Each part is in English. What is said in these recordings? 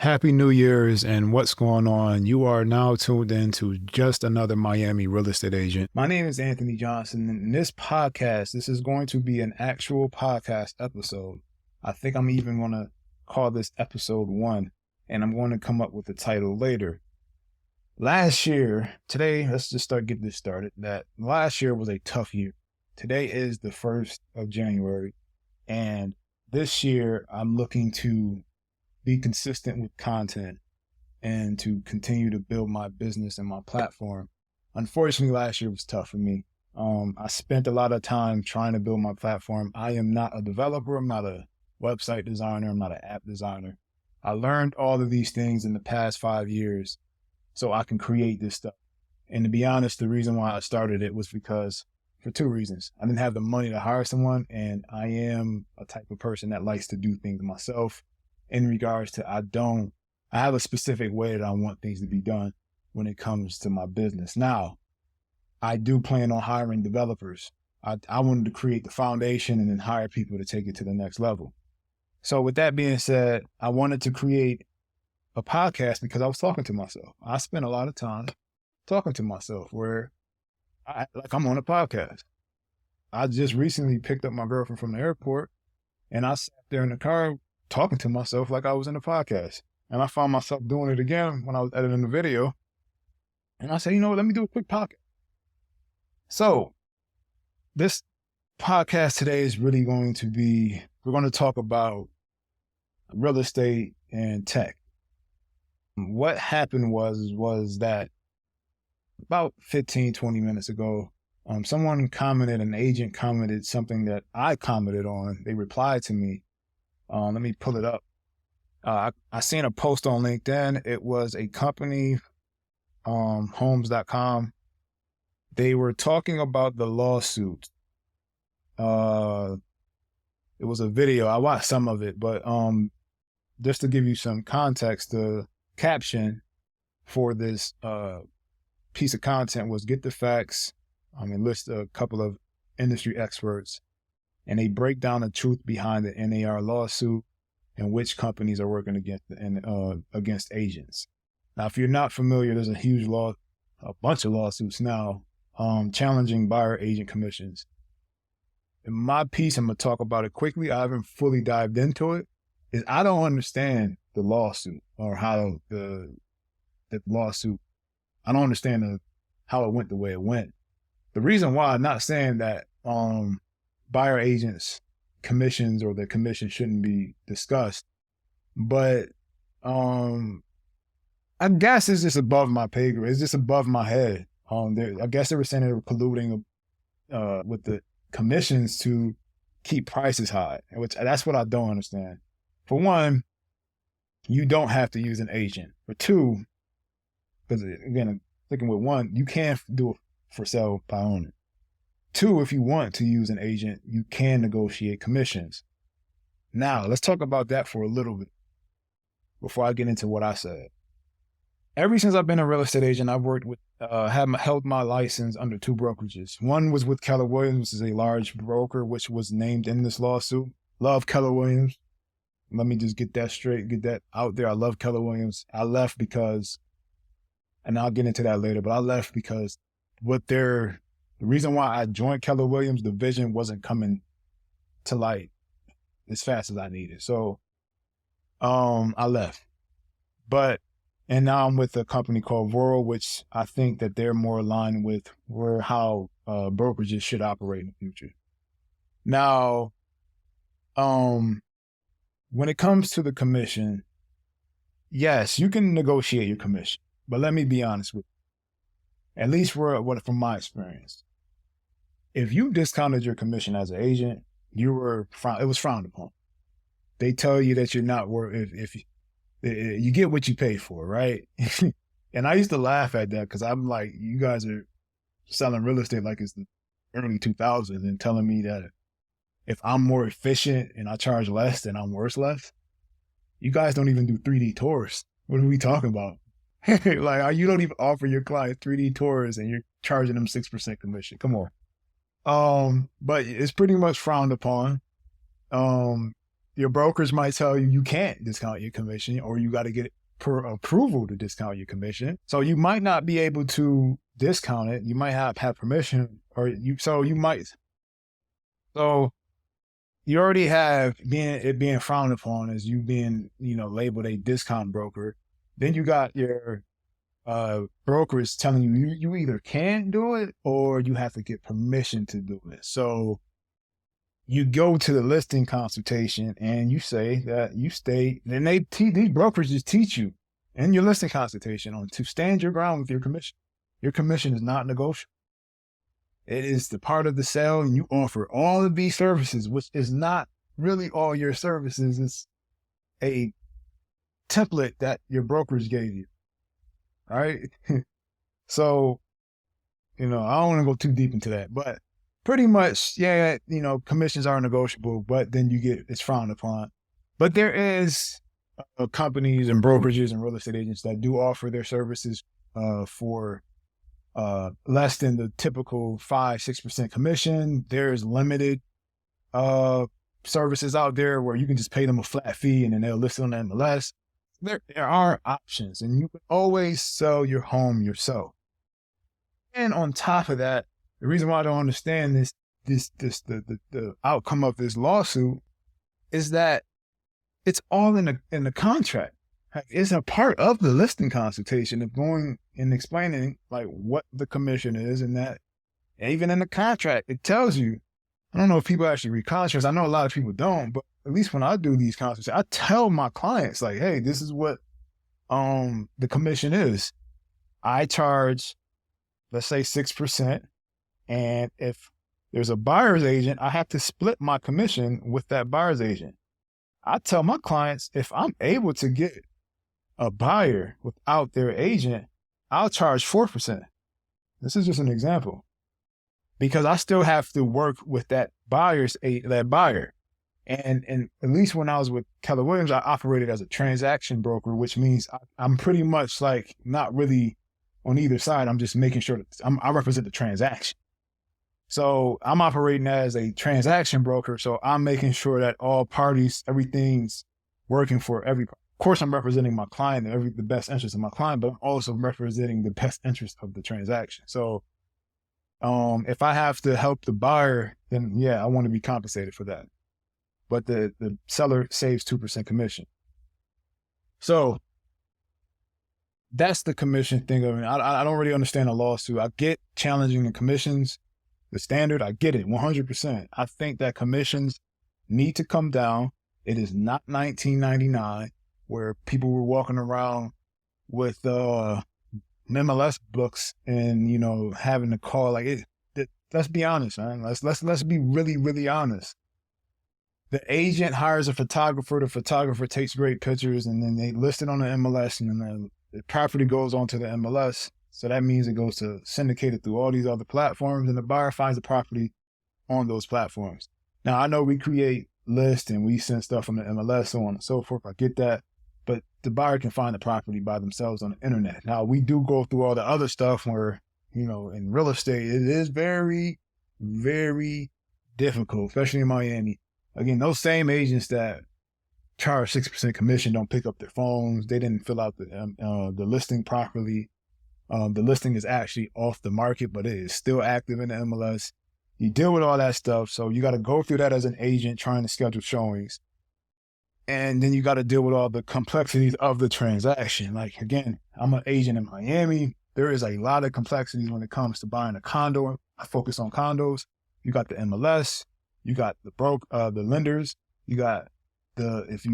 Happy New Year's and what's going on? You are now tuned in to Just Another Miami Real Estate Agent. My name is Anthony Johnson, and in this is going to be an actual podcast episode. I think I'm even going to call this episode 1, and I'm going to come up with the title later. Last year, let's just get this started, that last year was a tough year. Today is the 1st of January, and this year I'm looking to be consistent with content and to continue to build my business and my platform. Unfortunately, last year was tough for me. I spent a lot of time trying to build my platform. I am not a developer. I'm not a website designer. I'm not an app designer. I learned all of these things in the past 5 years so I can create this stuff. And to be honest, the reason why I started it was because for 2 reasons. I didn't have the money to hire someone, and I am a type of person that likes to do things myself. In regards to, I have a specific way that I want things to be done when it comes to my business. Now, I do plan on hiring developers. I wanted to create the foundation and then hire people to take it to the next level. So with that being said, I wanted to create a podcast because I was talking to myself. I spent a lot of time talking to myself where I'm on a podcast. I just recently picked up my girlfriend from the airport and I sat there in the car talking to myself like I was in a podcast. And I found myself doing it again when I was editing the video. And I said, you know what, let me do a quick podcast. So this podcast today is really we're going to talk about real estate and tech. What happened was that about 15, 20 minutes ago, an agent commented something that I commented on. They replied to me. Let me pull it up. I seen a post on LinkedIn. It was a company, homes.com. They were talking about the lawsuit. It was a video. I watched some of it, but just to give you some context, the caption for this piece of content was "Get the facts." List a couple of industry experts, and they break down the truth behind the NAR lawsuit and which companies are working against agents. Now, if you're not familiar, there's a bunch of lawsuits now challenging buyer agent commissions. In my piece, I'm going to talk about it quickly. I haven't fully dived into it. I don't understand the lawsuit or how the lawsuit, I don't understand how it went the way it went. The reason why I'm not saying that buyer agents commissions or the commission shouldn't be discussed, but I guess it's just above my pay grade. It's just above my head. I guess they were saying they were colluding with the commissions to keep prices high, which that's what I don't understand. For one, you don't have to use an agent. For two, because again, sticking with one, you can't do it for sale by owner. Two, if you want to use an agent, you can negotiate commissions. Now, let's talk about that for a little bit before I get into what I said. Ever since I've been a real estate agent, I've worked with, held my license under 2 brokerages. One was with Keller Williams, which is a large broker, which was named in this lawsuit. Love Keller Williams. Let me just get that straight, get that out there. I love Keller Williams. I left because, and I'll get into that later, but I left because the reason why I joined Keller Williams, the vision wasn't coming to light as fast as I needed. So I left. And now I'm with a company called Voro, which I think that they're more aligned with how brokerages should operate in the future. Now, when it comes to the commission, yes, you can negotiate your commission, but let me be honest with you. At least from my experience, if you discounted your commission as an agent, it was frowned upon. They tell you that you're not worth, if you get what you pay for, right? And I used to laugh at that because I'm like, you guys are selling real estate like it's the early 2000s and telling me that if I'm more efficient and I charge less, then I'm worth less. You guys don't even do 3D tours. What are we talking about? Like, you don't even offer your client 3D tours and you're charging them 6% commission. Come on. But it's pretty much frowned upon. your brokers might tell you you can't discount your commission, or you got to get approval to discount your commission. So you might not be able to discount it. You might have permission, or so you already have it being frowned upon as you being, labeled a discount broker. Then you got your brokers telling you either can do it or you have to get permission to do it. So you go to the listing consultation and you say that you stay, and these brokers just teach you in your listing consultation on to stand your ground with your commission. Your commission is not negotiable. It is the part of the sale, and you offer all of these services, which is not really all your services. It's a template that your brokers gave you. All right. So, I don't want to go too deep into that, but pretty much, yeah, commissions are negotiable, but then it's frowned upon. But there is companies and brokerages and real estate agents that do offer their services for less than the typical 5-6% commission. There's limited services out there where you can just pay them a flat fee and then they'll list it on the MLS. There are options, and you can always sell your home yourself. And on top of that, the reason why I don't understand the outcome of this lawsuit is that it's all in the contract. It's a part of the listing consultation of going and explaining like what the commission is, and that even in the contract, it tells you. I don't know if people actually read contracts. I know a lot of people don't, but at least when I do these consultations, I tell my clients like, hey, this is what the commission is. I charge, let's say 6%. And if there's a buyer's agent, I have to split my commission with that buyer's agent. I tell my clients, if I'm able to get a buyer without their agent, I'll charge 4%. This is just an example, because I still have to work with that buyer. And at least when I was with Keller Williams, I operated as a transaction broker, which means I'm pretty much like not really on either side. I'm just making sure that I represent the transaction. So I'm operating as a transaction broker. So I'm making sure that all parties, everything's working for everybody. Of course, I'm representing my client and the best interest of my client, but I'm also representing the best interest of the transaction. So if I have to help the buyer, then yeah, I want to be compensated for that. But the seller saves 2% commission. So that's the commission thing. I mean, I don't really understand a lawsuit. I get challenging the commissions, the standard. I get it 100%. I think that commissions need to come down. It is not 1999 where people were walking around with MLS books and, having to call let's be honest, man. Let's be really, really honest. The agent hires a photographer. The photographer takes great pictures, and then they list it on the MLS, and then the property goes onto the MLS. So that means it goes to syndicated through all these other platforms, and the buyer finds the property on those platforms. Now, I know we create lists and we send stuff from the MLS, so on and so forth. I get that. But the buyer can find the property by themselves on the internet. Now, we do go through all the other stuff where, in real estate, it is very, very difficult, especially in Miami. Again, those same agents that charge 6% commission don't pick up their phones. They didn't fill out the listing properly. The listing is actually off the market, but it is still active in the MLS. You deal with all that stuff. So you got to go through that as an agent trying to schedule showings. And then you got to deal with all the complexities of the transaction. Like, again, I'm an agent in Miami. There is a lot of complexities when it comes to buying a condo. I focus on condos. You got the MLS. You got the lenders. You got if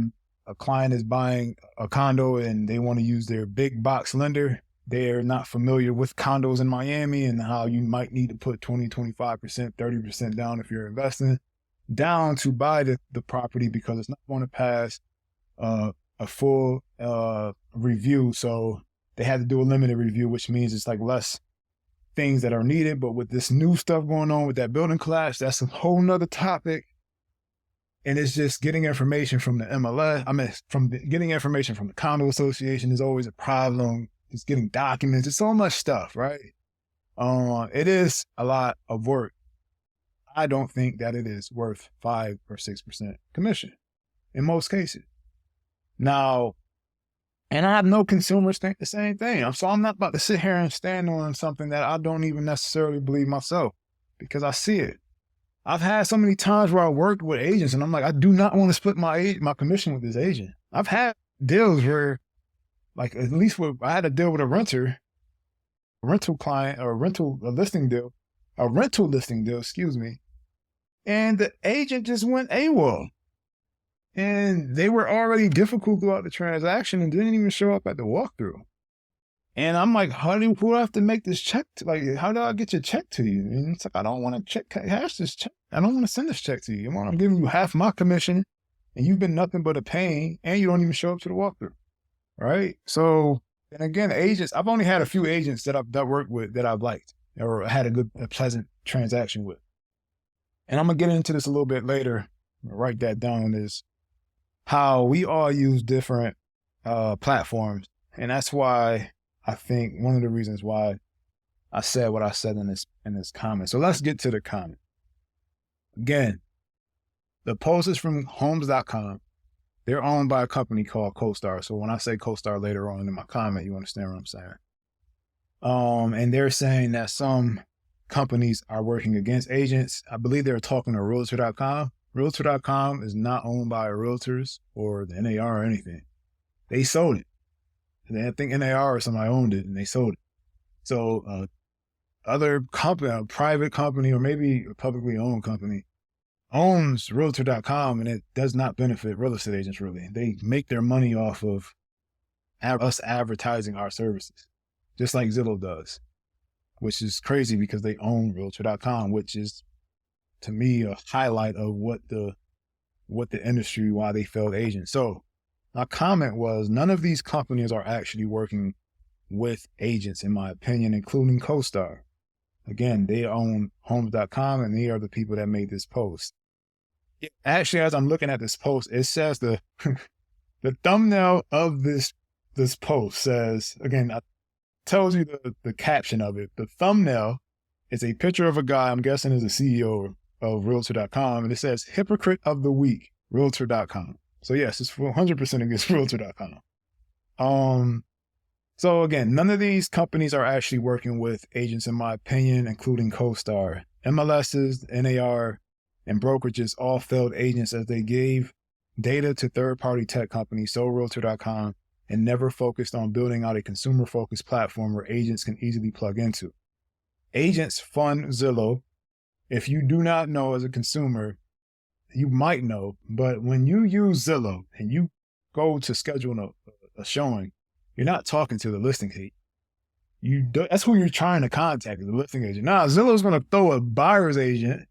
a client is buying a condo and they want to use their big box lender, they're not familiar with condos in Miami and how you might need to put 20, 25%, 30% down if you're investing down to buy the property, because it's not going to pass a full review. So they had to do a limited review, which means it's like less things that are needed. But with this new stuff going on with that building collapse, that's a whole nother topic. And it's just getting information from the MLS. Getting information from the condo association is always a problem. It's getting documents. It's so much stuff, right? It is a lot of work. I don't think that it is worth 5 or 6% commission. in most cases. Now, and I have no consumers think the same thing. So I'm not about to sit here and stand on something that I don't even necessarily believe myself, because I see it. I've had so many times where I worked with agents and I'm like, I do not want to split my commission with this agent. I've had deals where, like, at least I had a deal with a rental listing deal, excuse me. And the agent just went AWOL. And they were already difficult throughout the transaction and didn't even show up at the walkthrough. And I'm like, who do I have to make this check to? Like, how do I get your check to you? And it's like, I don't want to cash this check. I don't want to send this check to you. I'm giving you half my commission and you've been nothing but a pain and you don't even show up to the walkthrough. Right? So, and again, agents, I've only had a few agents that I've worked with that I've liked or had a pleasant transaction with. And I'm going to get into this a little bit later. Write that down, is how we all use different platforms. And that's why I think one of the reasons why I said what I said in this comment. So let's get to the comment. Again, the post is from homes.com. They're owned by a company called CoStar. So when I say CoStar later on in my comment, you understand what I'm saying. And they're saying that some companies are working against agents. I believe they're talking to Realtor.com. Realtor.com is not owned by realtors or the NAR or anything. They sold it. And I think NAR or somebody owned it and they sold it. So other company, a private company or maybe a publicly owned company owns Realtor.com, and it does not benefit real estate agents really. They make their money off of us advertising our services, just like Zillow does, which is crazy because they own Realtor.com, which is, to me, a highlight of what the industry, why they failed agents. So my comment was, none of these companies are actually working with agents, in my opinion, including CoStar. Again, they own homes.com and they are the people that made this post. Actually, as I'm looking at this post, it says the thumbnail of this post says, again, I tells you the caption of it. The thumbnail is a picture of a guy, I'm guessing is a CEO of Realtor.com, and it says Hypocrite of the Week, Realtor.com. So yes, it's 100% against Realtor.com. So again, none of these companies are actually working with agents, in my opinion, including CoStar. MLSs, NAR, and brokerages all failed agents as they gave data to third-party tech companies, so Realtor.com, and never focused on building out a consumer-focused platform where agents can easily plug into. Agents fund Zillow. If you do not know as a consumer, you might know, but when you use Zillow and you go to schedule a showing, you're not talking to the listing agent. That's who you're trying to contact, the listing agent. Now, Zillow's going to throw a buyer's agent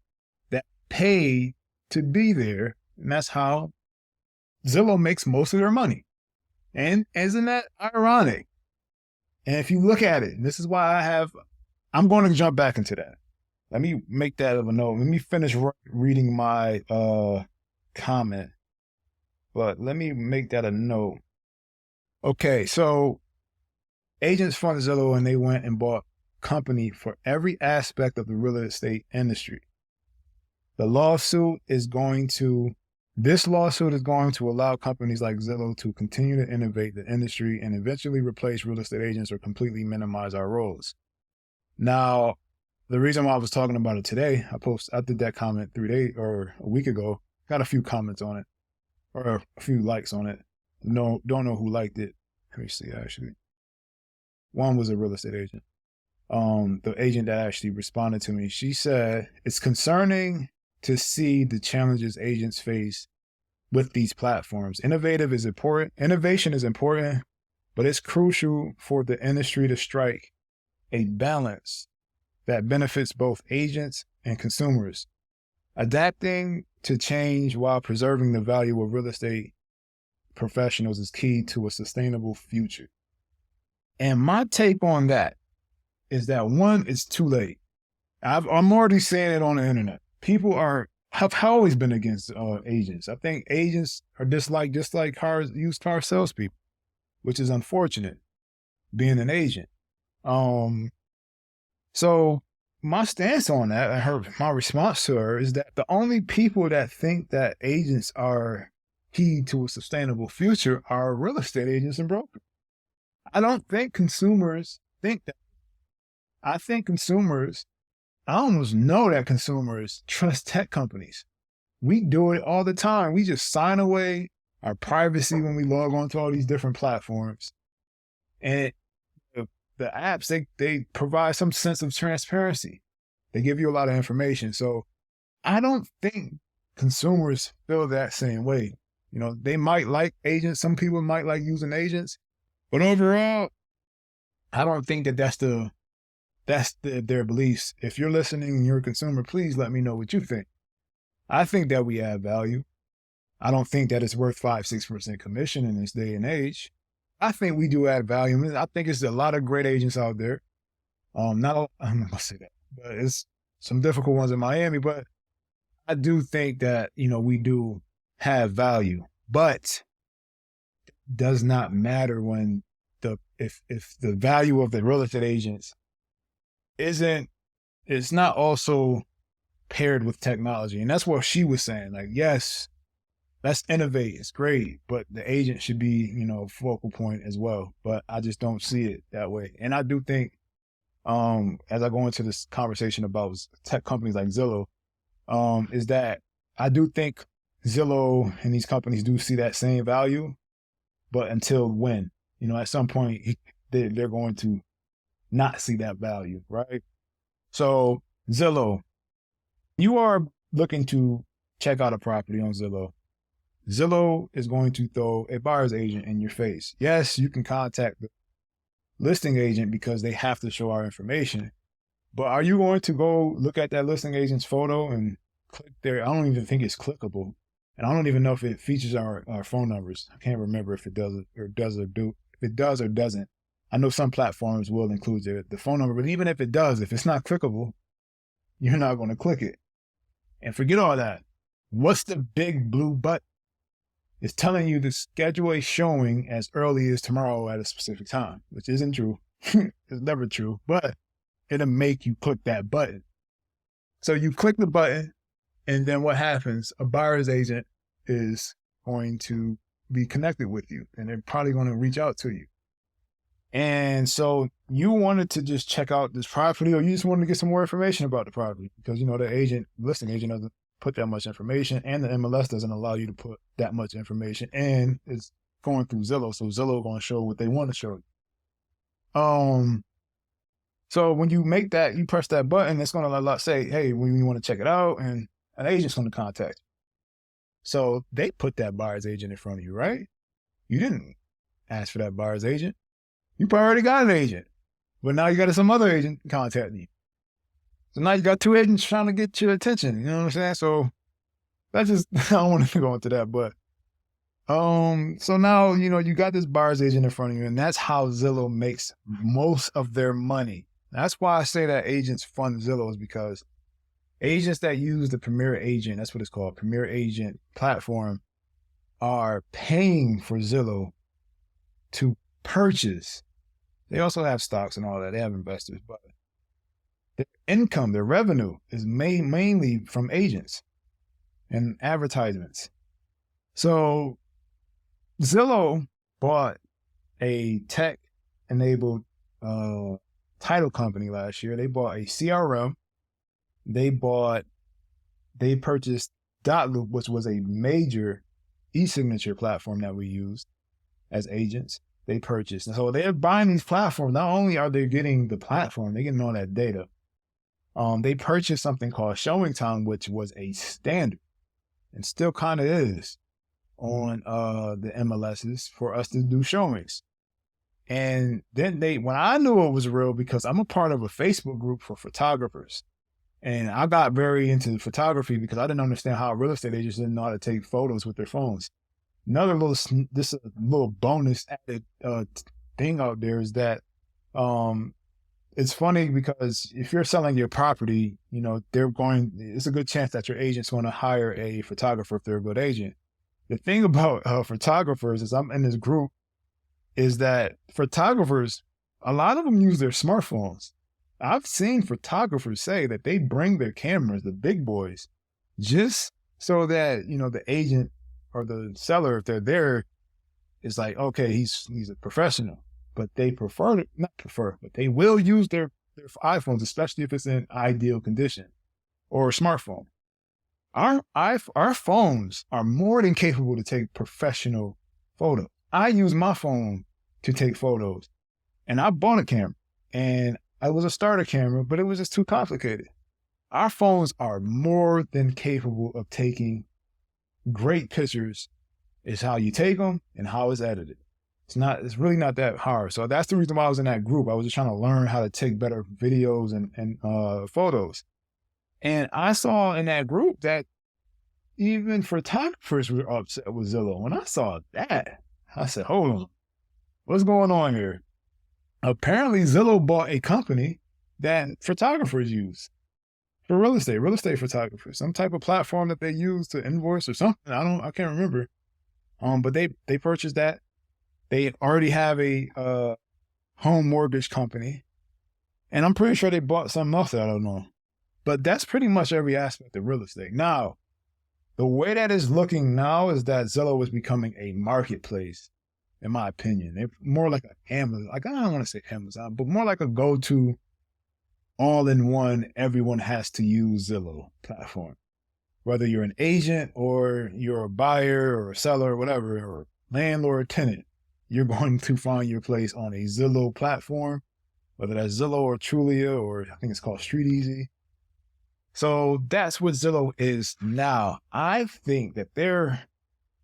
that paid to be there, and that's how Zillow makes most of their money. And isn't that ironic? And if you look at it, this is why I'm going to jump back into that. Let me make that of a note. Let me finish reading my comment, but let me make that a note. Okay, so agents fund Zillow and they went and bought company for every aspect of the real estate industry. This lawsuit is going to allow companies like Zillow to continue to innovate the industry and eventually replace real estate agents or completely minimize our roles. Now, the reason why I was talking about it today, I did that comment 3 days or a week ago, got a few comments on it or a few likes on it. No, don't know who liked it. Let me see, actually. One was a real estate agent. The agent that actually responded to me, she said, it's concerning to see the challenges agents face with these platforms. Innovation is important, but it's crucial for the industry to strike a balance that benefits both agents and consumers. Adapting to change while preserving the value of real estate professionals is key to a sustainable future. And my take on that is that, one, it's too late. I'm already saying it on the internet. People have always been against agents. I think agents are disliked just like used car salespeople, which is unfortunate, being an agent. So my stance on that, my response to her is that the only people that think that agents are key to a sustainable future are real estate agents and brokers. I don't think consumers think that. I think consumers, I almost know that consumers trust tech companies. We do it all the time. We just sign away our privacy when we log on to all these different platforms. And the apps, they provide some sense of transparency. They give you a lot of information. So I don't think consumers feel that same way. You know, they might like agents. Some people might like using agents. But overall, I don't think that that's their beliefs. If you're listening and you're a consumer, please let me know what you think. I think that we add value. I don't think that it's worth 5-6% commission in this day and age. I think we do add value. I mean, I think there's a lot of great agents out there. I'm not gonna say that, but it's some difficult ones in Miami. But I do think that, you know, we do have value, but it does not matter when if the value of the real estate agents it's not also paired with technology. And that's what she was saying. Like, yes, let's innovate. It's great, but the agent should be, you know, focal point as well. But I just don't see it that way. And I do think, as I go into this conversation about tech companies like Zillow, is that I do think Zillow and these companies do see that same value, but until when? You know, at some point, they're going to not see that value, right? So Zillow, you are looking to check out a property on Zillow. Zillow is going to throw a buyer's agent in your face. Yes, you can contact the listing agent because they have to show our information. But are you going to go look at that listing agent's photo and click there? I don't even think it's clickable. And I don't even know if it features our phone numbers. I can't remember if it does or do. If it does or doesn't. I know some platforms will include the phone number, but even if it does, if it's not clickable, you're not going to click it. And forget all that. What's the big blue button? It's telling you to schedule a showing as early as tomorrow at a specific time, which isn't true. It's never true, but it'll make you click that button. So you click the button, and then what happens? A buyer's agent is going to be connected with you, and they're probably going to reach out to you. And so you wanted to just check out this property, or you just wanted to get some more information about the property because, you know, the listing agent doesn't put that much information, and the MLS doesn't allow you to put that much information, and it's going through Zillow. So Zillow going to show what they want to show you. So when you make that, you press that button, it's going to say, hey, we want to check it out, and an agent's going to contact you. So they put that buyer's agent in front of you, right? You didn't ask for that buyer's agent. You probably already got an agent, but now you got some other agent contacting you. So now you got two agents trying to get your attention. You know what I'm saying? So that's just, I don't want to go into that, but, so now, you know, you got this buyer's agent in front of you, and that's how Zillow makes most of their money. That's why I say that agents fund Zillow, is because agents that use the Premier Agent, that's what it's called, Premier Agent platform, are paying for Zillow to purchase. They also have stocks and all that. They have investors, but their income, their revenue is mainly from agents and advertisements. So Zillow bought a tech-enabled title company last year. They bought a CRM. They purchased Dotloop, which was a major e-signature platform that we used as agents. They purchased. And so they're buying these platforms. Not only are they getting the platform, they're getting all that data. They purchased something called Showing Time, which was a standard and still kind of is on the MLSs for us to do showings. And then when I knew it was real, because I'm a part of a Facebook group for photographers, and I got very into photography because I didn't understand how real estate agents didn't know how to take photos with their phones. Another little bonus added thing out there is that it's funny because if you're selling your property, you know, it's a good chance that your agent's going to hire a photographer if they're a good agent. The thing about photographers is, I'm in this group, is that photographers, a lot of them use their smartphones. I've seen photographers say that they bring their cameras, the big boys, just so that, you know, the agent or the seller, if they're there, is like, okay, he's a professional, but they but they will use their iPhones, especially if it's in ideal condition, or a smartphone. Our phones are more than capable to take professional photos. I use my phone to take photos, and I bought a camera, and it was a starter camera, but it was just too complicated. Our phones are more than capable of taking great pictures. It's how you take them and how it's edited. It's really not that hard. So that's the reason why I was in that group. I was just trying to learn how to take better videos and photos. And I saw in that group that even photographers were upset with Zillow. When I saw that, I said, hold on, what's going on here? Apparently Zillow bought a company that photographers use for real estate photographers, some type of platform that they use to invoice or something. I can't remember. But they purchased that. They already have a home mortgage company, and I'm pretty sure they bought something else that I don't know. But that's pretty much every aspect of real estate. Now, the way that is looking now is that Zillow is becoming a marketplace, in my opinion. They're more like an Amazon. Like, I don't want to say Amazon, but more like a go-to all-in-one, everyone has to use Zillow platform. Whether you're an agent or you're a buyer or a seller or whatever, or landlord or tenant, you're going to find your place on a Zillow platform, whether that's Zillow or Trulia, or I think it's called StreetEasy. So that's what Zillow is now. I think that they're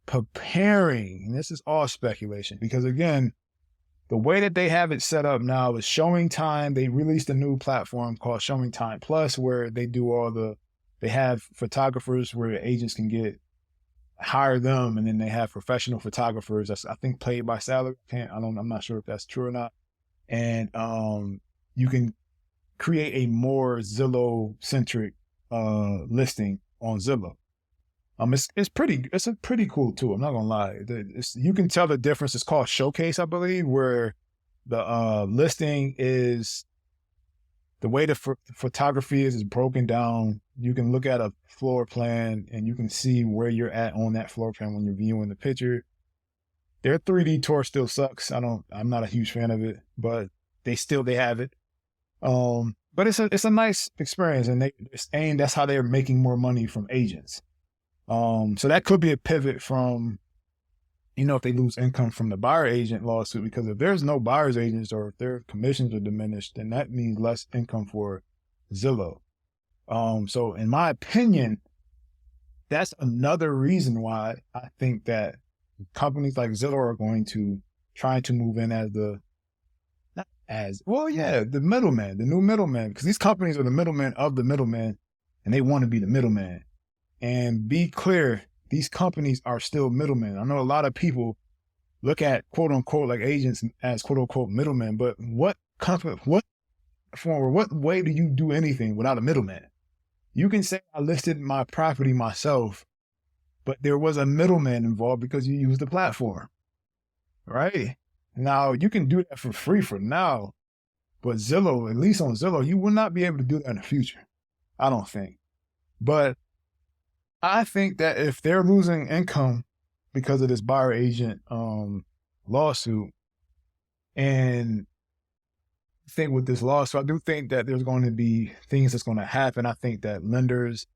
preparing, and this is all speculation, because again, the way that they have it set up now is Showing Time. They released a new platform called Showing Time Plus, where they do they have photographers where agents can hire them, and then they have professional photographers that's, I think, paid by salary. I'm not sure if that's true or not. And you can create a more Zillow-centric listing on Zillow. It's a pretty cool tool. I'm not gonna lie. You can tell the difference. It's called Showcase, I believe, where the listing is the way the photography is broken down. You can look at a floor plan and you can see where you're at on that floor plan when you're viewing the picture. Their 3D tour still sucks. I'm not a huge fan of it, but they have it. But it's a nice experience, and that's how they're making more money from agents. So that could be a pivot from, if they lose income from the buyer agent lawsuit, because if there's no buyer's agents or if their commissions are diminished, then that means less income for Zillow. So in my opinion, that's another reason why I think that companies like Zillow are going to try to move in as the middleman, the new middleman, because these companies are the middleman of the middleman, and they want to be the middleman. And be clear, these companies are still middlemen. I know a lot of people look at quote unquote like agents as quote unquote middlemen, but what way do you do anything without a middleman? You can say I listed my property myself, but there was a middleman involved because you used the platform, right? Now you can do that for free for now, but Zillow, at least on Zillow, you will not be able to do that in the future. I don't think. But I think that if they're losing income because of this buyer agent lawsuit, and I think with this lawsuit, I do think that there's going to be things that's going to happen. I think that lenders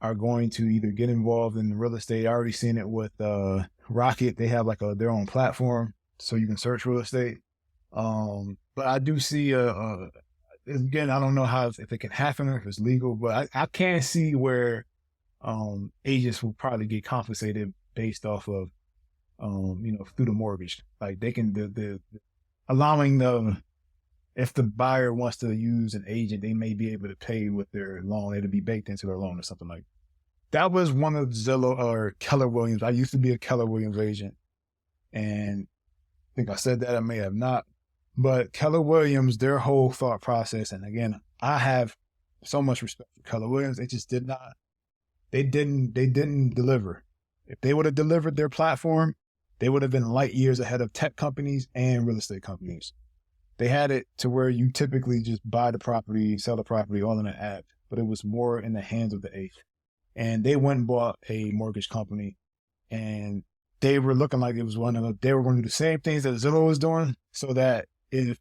are going to either get involved in real estate. I already seen it with Rocket. They have like their own platform, so you can search real estate. But I do see again, I don't know if it can happen or if it's legal, but I can see where agents will probably get compensated based off of, through the mortgage. Like they can, allowing if the buyer wants to use an agent, they may be able to pay with their loan. It'll be baked into their loan or something like that. That was one of Zillow or Keller Williams. I used to be a Keller Williams agent, and I think I said that, I may have not, but Keller Williams, their whole thought process. And again, I have so much respect for Keller Williams. They just they didn't deliver. If they would have delivered their platform, they would have been light years ahead of tech companies and real estate companies. They had it to where you typically just buy the property, sell the property all in an app, but it was more in the hands of the agent. And they went and bought a mortgage company, and they were looking like it was they were going to do the same things that Zillow was doing, so that if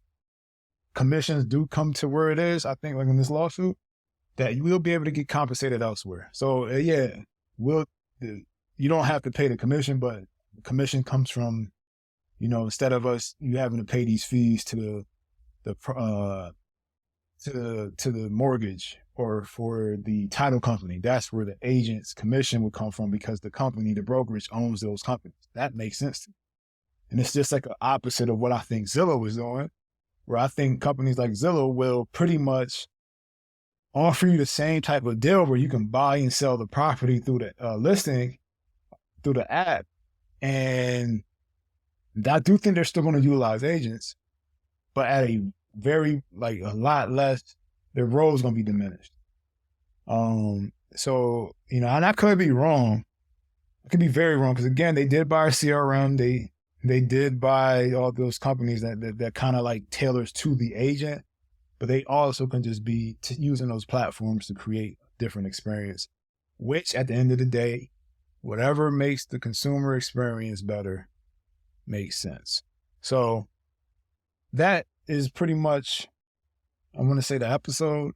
commissions do come to where it is, I think like in this lawsuit, that you will be able to get compensated elsewhere. So yeah, you don't have to pay the commission, but the commission comes from, instead of you having to pay these fees to the mortgage or for the title company. That's where the agent's commission would come from, because the company, the brokerage, owns those companies. That makes sense to me. And it's just like an opposite of what I think Zillow is doing, where I think companies like Zillow will pretty much offer you the same type of deal where you can buy and sell the property through the listing, through the app. And I do think they're still going to utilize agents, but at a lot less. Their role is going to be diminished. So, and I could be wrong. I could be very wrong, because again, they did buy a CRM. They did buy all those companies that kind of like tailors to the agent, but they also can just be using those platforms to create a different experience, which at the end of the day, whatever makes the consumer experience better makes sense. So that is pretty much, I'm going to say, the episode.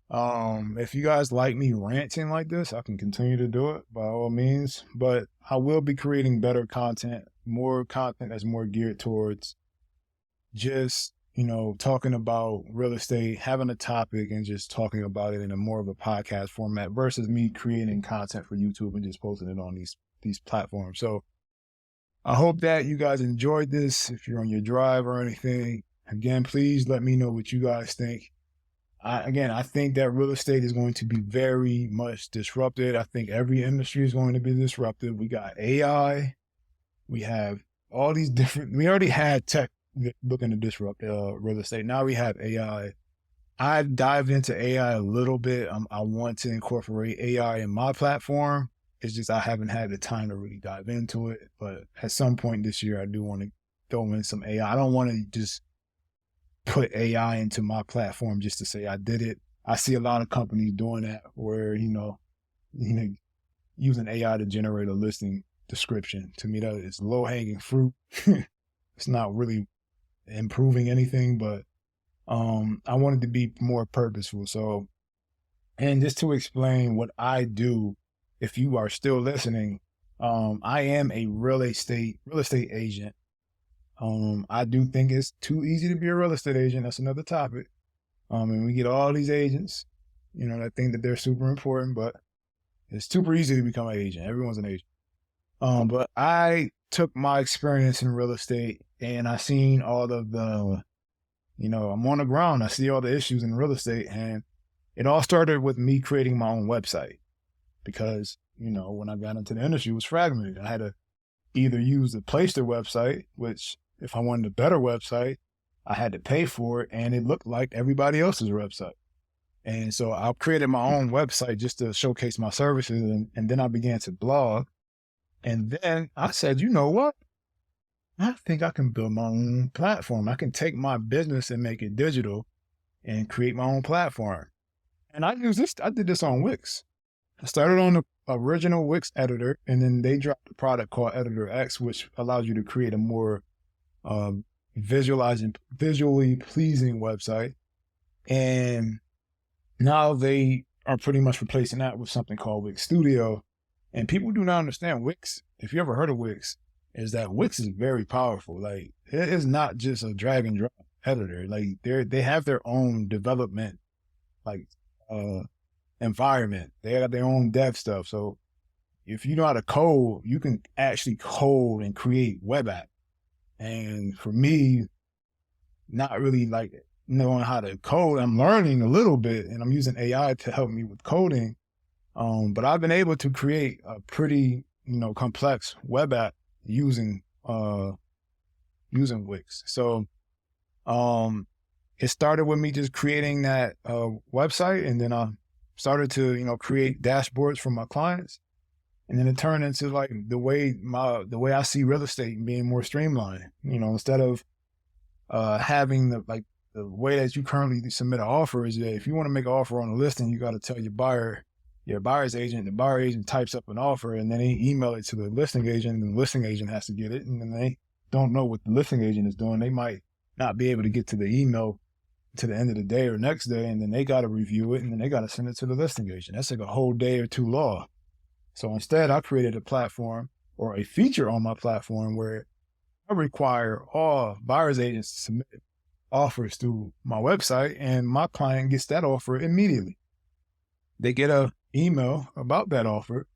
If you guys like me ranting like this, I can continue to do it by all means, but I will be creating better content, more content that's more geared towards just, talking about real estate, having a topic and just talking about it in a more of a podcast format versus me creating content for YouTube and just posting it on these platforms. So I hope that you guys enjoyed this. If you're on your drive or anything, again, please let me know what you guys think. I think that real estate is going to be very much disrupted. I think every industry is going to be disrupted. We got AI. We have all these we already had tech looking to disrupt real estate. Now we have AI. I've dived into AI a little bit. I want to incorporate AI in my platform. It's just I haven't had the time to really dive into it. But at some point this year, I do want to throw in some AI. I don't want to just put AI into my platform just to say I did it. I see a lot of companies doing that where, using AI to generate a listing description. To me, that is low-hanging fruit. It's not really improving anything, but I wanted to be more purposeful. So, and just to explain what I do, if you are still listening, I am a real estate agent. I do think it's too easy to be a real estate agent. That's another topic. And we get all these agents, that think that they're super important, but it's super easy to become an agent. Everyone's an agent. But I took my experience in real estate and I seen all of the, I'm on the ground. I see all the issues in real estate, and it all started with me creating my own website because, when I got into the industry, it was fragmented. I had to either use the Playster website, which if I wanted a better website, I had to pay for it, and it looked like everybody else's website. And so I created my own website just to showcase my services, and then I began to blog. And then I said, you know what? I think I can build my own platform. I can take my business and make it digital and create my own platform. And I did this on Wix. I started on the original Wix editor, and then they dropped a product called Editor X, which allows you to create a more visually pleasing website. And now they are pretty much replacing that with something called Wix Studio. And people do not understand Wix. If you ever heard of Wix, is that Wix is very powerful. Like, it is not just a drag and drop editor. Like, they have their own development, environment. They got their own dev stuff. So if you know how to code, you can actually code and create web app. And for me, not really knowing how to code, I'm learning a little bit, and I'm using AI to help me with coding. But I've been able to create a pretty, complex web app using Wix. So, it started with me just creating that website, and then I started to, create dashboards for my clients. And then it turned into the way I see real estate being more streamlined, instead of having the way that you currently submit an offer is that if you want to make an offer on a listing, you got to tell your buyer, your buyer's agent. The buyer agent types up an offer and then they email it to the listing agent, and the listing agent has to get it. And then they don't know what the listing agent is doing. They might not be able to get to the email to the end of the day or next day. And then they got to review it and then they got to send it to the listing agent. That's like a whole day or two long. So instead, I created a platform or a feature on my platform where I require all buyer's agents to submit offers through my website, and my client gets that offer immediately. They get an email about that offer,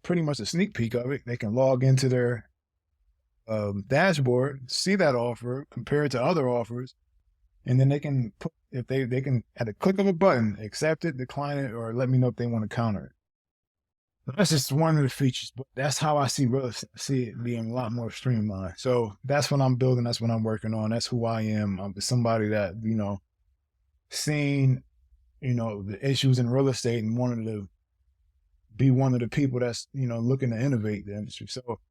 pretty much a sneak peek of it. They can log into their dashboard, see that offer, compare it to other offers, and then they can put, if they can, at a click of a button, accept it, decline it, or let me know if they want to counter it. That's just one of the features, but that's how I see it being a lot more streamlined. So that's what I'm building. That's what I'm working on. That's who I am. I'm somebody that, seen, the issues in real estate and wanted to be one of the people that's, looking to innovate the industry. So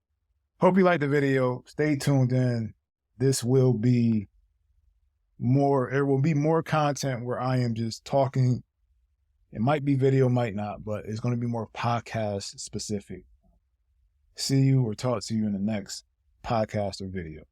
hope you like the video. Stay tuned in. This will be there will be more content where I am just talking. It might be video, might not, but it's going to be more podcast specific. See you or talk to you in the next podcast or video.